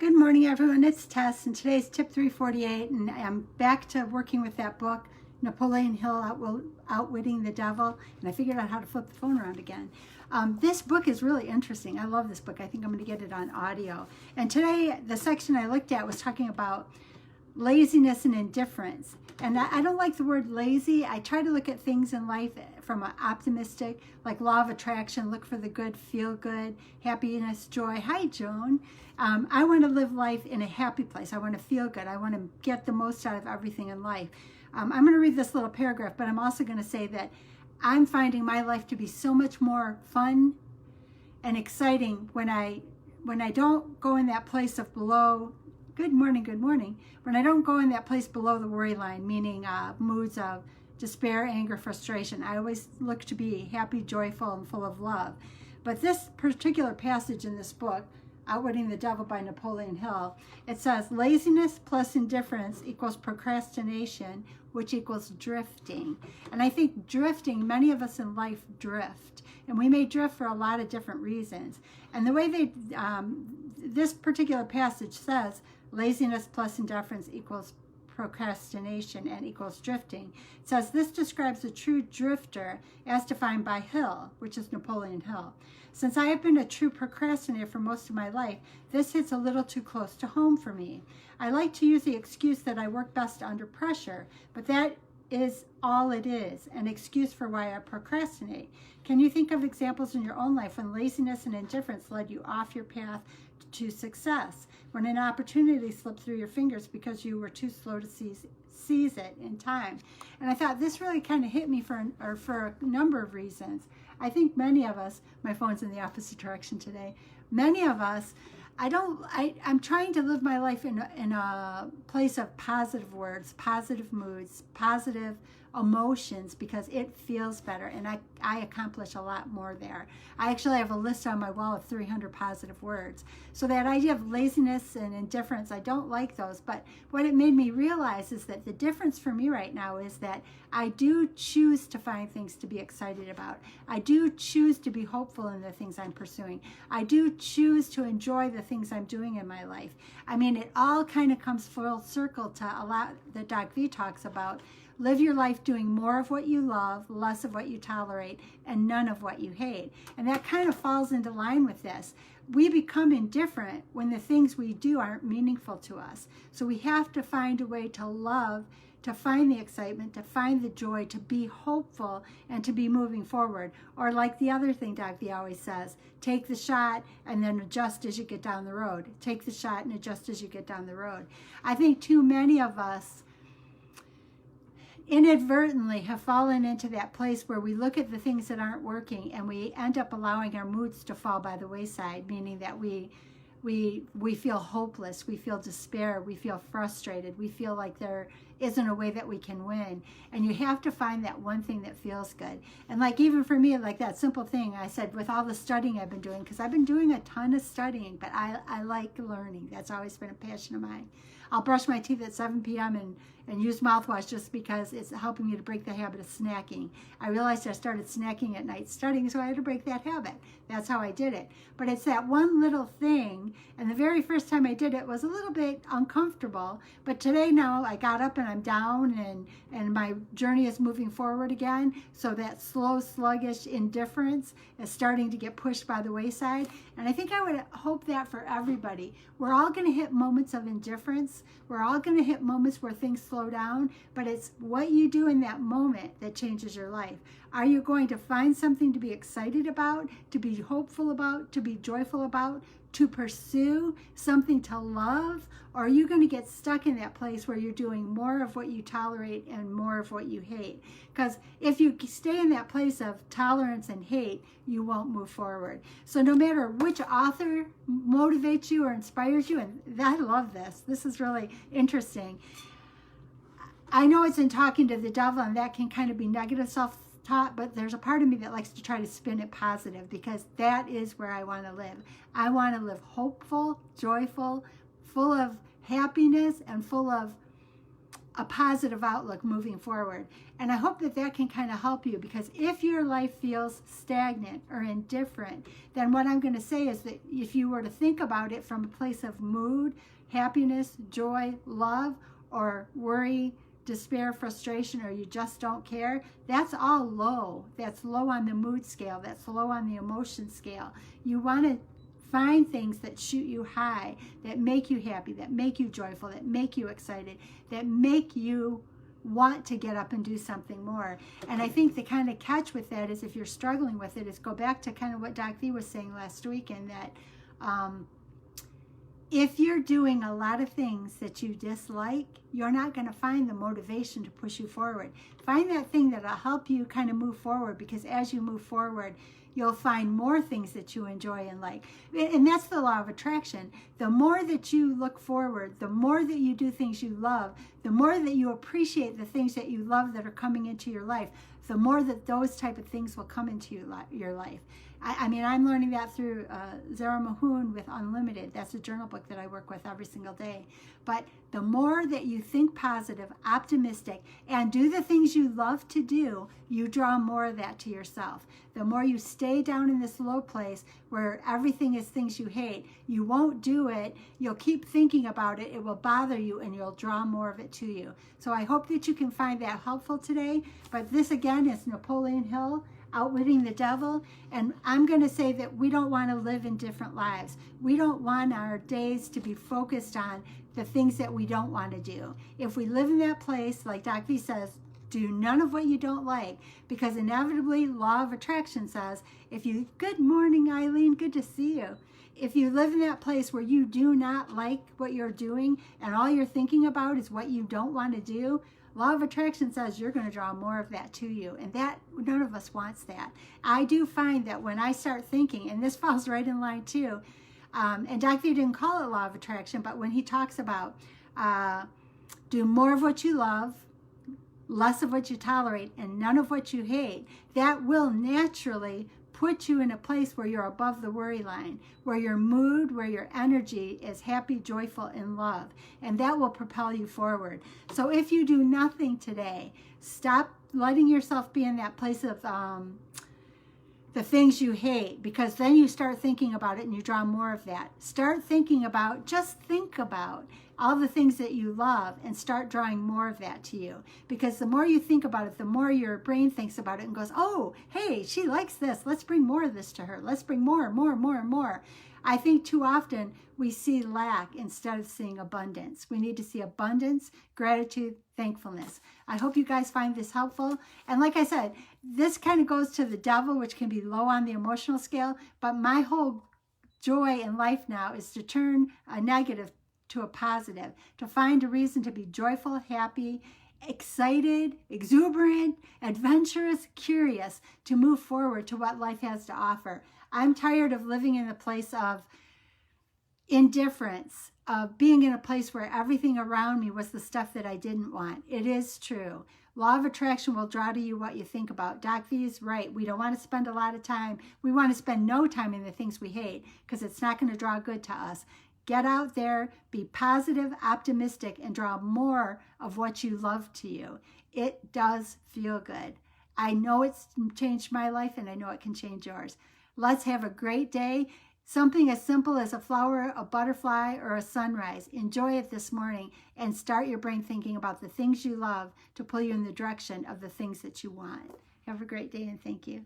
Good morning, everyone. It's Tess, and today's tip 348, and I'm back to working with that book, Napoleon Hill, Outwitting the Devil, and I figured out how to flip the phone around again. This book is really interesting. I love this book. I think I'm going to get it on audio. And today, the section I looked at was talking about laziness and indifference. And I don't like the word lazy. I try to look at things in life from an optimistic, like law of attraction, look for the good, feel good, happiness, joy. Hi, Joan. I want to live life in a happy place. I want to feel good. I want to get the most out of everything in life. I'm going to read this little paragraph, but I'm also going to say that I'm finding my life to be so much more fun and exciting when I don't go in that place of below. Good morning. When I don't go in that place below the worry line, meaning moods of despair, anger, frustration, I always look to be happy, joyful, and full of love. But this particular passage in this book, Outwitting the Devil by Napoleon Hill, it says, laziness plus indifference equals procrastination, which equals drifting. And I think drifting, many of us in life drift. And we may drift for a lot of different reasons. And the way this particular passage says, laziness plus indifference equals procrastination and equals drifting. It says this describes a true drifter as defined by Hill, which is Napoleon Hill. Since I have been a true procrastinator for most of my life, this hits a little too close to home for me. I like to use the excuse that I work best under pressure, but that is all it is, an excuse for why I procrastinate. Can you think of examples in your own life when laziness and indifference led you off your path to success, when an opportunity slipped through your fingers because you were too slow to seize it in time? And I thought this really kind of hit me for a number of reasons. I think many of us, my phone's in the opposite direction today, many of us, I'm trying to live my life in a place of positive words, positive moods, positive emotions, because it feels better, and I accomplish a lot more there. I actually have a list on my wall of 300 positive words. So that idea of laziness and indifference, I don't like those, but what it made me realize is that the difference for me right now is that I do choose to find things to be excited about. I do choose to be hopeful in the things I'm pursuing. I do choose to enjoy the things I'm doing in my life. I mean, it all kind of comes full circle to a lot that Doc V talks about. Live your life doing more of what you love, less of what you tolerate, and none of what you hate. And that kind of falls into line with this. We become indifferent when the things we do aren't meaningful to us. So we have to find a way to love, to find the excitement, to find the joy, to be hopeful, and to be moving forward. Or like the other thing Doc V always says, take the shot and then adjust as you get down the road. Take the shot and adjust as you get down the road. I think too many of us inadvertently have fallen into that place where we look at the things that aren't working and we end up allowing our moods to fall by the wayside, meaning that we feel hopeless, we feel despair, we feel frustrated, we feel like there isn't a way that we can win. And you have to find that one thing that feels good. And like even for me, like that simple thing I said with all the studying I've been doing, because I've been doing a ton of studying, but I like learning. That's always been a passion of mine. I'll brush my teeth at 7 p.m. and use mouthwash just because it's helping me to break the habit of snacking. I realized I started snacking at night studying, so I had to break that habit. That's how I did it. But it's that one little thing, and the very first time I did it was a little bit uncomfortable, but today now I got up and I'm down and my journey is moving forward again, so that slow, sluggish indifference is starting to get pushed by the wayside. And I think I would hope that for everybody. We're all going to hit moments of indifference. We're all going to hit moments where things slow down, but it's what you do in that moment that changes your life. Are you going to find something to be excited about, to be hopeful about, to be joyful about, to pursue something to love? Or are you going to get stuck in that place where you're doing more of what you tolerate and more of what you hate? Because if you stay in that place of tolerance and hate, you won't move forward. So no matter which author motivates you or inspires you, and I love this. This is really interesting. I know it's in talking to the devil, and that can kind of be negative self-talk, but there's a part of me that likes to try to spin it positive, because that is where I want to live. I want to live hopeful, joyful, full of happiness, and full of a positive outlook moving forward. And I hope that that can kind of help you, because if your life feels stagnant or indifferent, then what I'm going to say is that if you were to think about it from a place of mood, happiness, joy, love, or worry, despair, frustration, or you just don't care, that's all low. That's low on the mood scale. That's low on the emotion scale. You want to find things that shoot you high, that make you happy, that make you joyful, that make you excited, that make you want to get up and do something more. And I think the kind of catch with that is, if you're struggling with it, is go back to kind of what Doc V was saying last week, and that if you're doing a lot of things that you dislike, you're not going to find the motivation to push you forward. Find that thing that'll help you kind of move forward, because as you move forward, you'll find more things that you enjoy and like. And that's the law of attraction. The more that you look forward, the more that you do things you love, the more that you appreciate the things that you love that are coming into your life, the more that those type of things will come into your life. I mean, I'm learning that through Zara Mahoon with Unlimited. That's a journal book that I work with every single day. But the more that you think positive, optimistic, and do the things you love to do, you draw more of that to yourself. The more you stay down in this low place where everything is things you hate, you won't do it. You'll keep thinking about it. It will bother you, and you'll draw more of it to you. So I hope that you can find that helpful today. But this, again, is Napoleon Hill, Outwitting the Devil. And I'm going to say that we don't want to live in different lives. We don't want our days to be focused on the things that we don't want to do. If we live in that place, like Doc V says, do none of what you don't like, because inevitably law of attraction says, good morning, Eileen, good to see you. If you live in that place where you do not like what you're doing and all you're thinking about is what you don't want to do, law of attraction says you're going to draw more of that to you. And that, none of us wants that. I do find that when I start thinking, and this falls right in line too, and Doc V didn't call it law of attraction, but when he talks about do more of what you love, less of what you tolerate, and none of what you hate, that will naturally put you in a place where you're above the worry line, where your mood, where your energy is happy, joyful, and love. And that will propel you forward. So if you do nothing today, stop letting yourself be in that place of the things you hate, because then you start thinking about it and you draw more of that. Start thinking about, just think about all the things that you love and start drawing more of that to you. Because the more you think about it, the more your brain thinks about it and goes, oh, hey, she likes this. Let's bring more of this to her. Let's bring more. I think too often we see lack instead of seeing abundance. We need to see abundance, gratitude, thankfulness. I hope you guys find this helpful. And like I said, this kind of goes to the devil, which can be low on the emotional scale. But my whole joy in life now is to turn a negative to a positive, to find a reason to be joyful, happy, excited, exuberant, adventurous, curious, to move forward to what life has to offer. I'm tired of living in a place of indifference, of being in a place where everything around me was the stuff that I didn't want. It is true. Law of attraction will draw to you what you think about. Doc V is right. We don't want to spend a lot of time. We want to spend no time in the things we hate, because it's not going to draw good to us. Get out there, be positive, optimistic, and draw more of what you love to you. It does feel good. I know it's changed my life, and I know it can change yours. Let's have a great day. Something as simple as a flower, a butterfly, or a sunrise. Enjoy it this morning and start your brain thinking about the things you love to pull you in the direction of the things that you want. Have a great day, and thank you.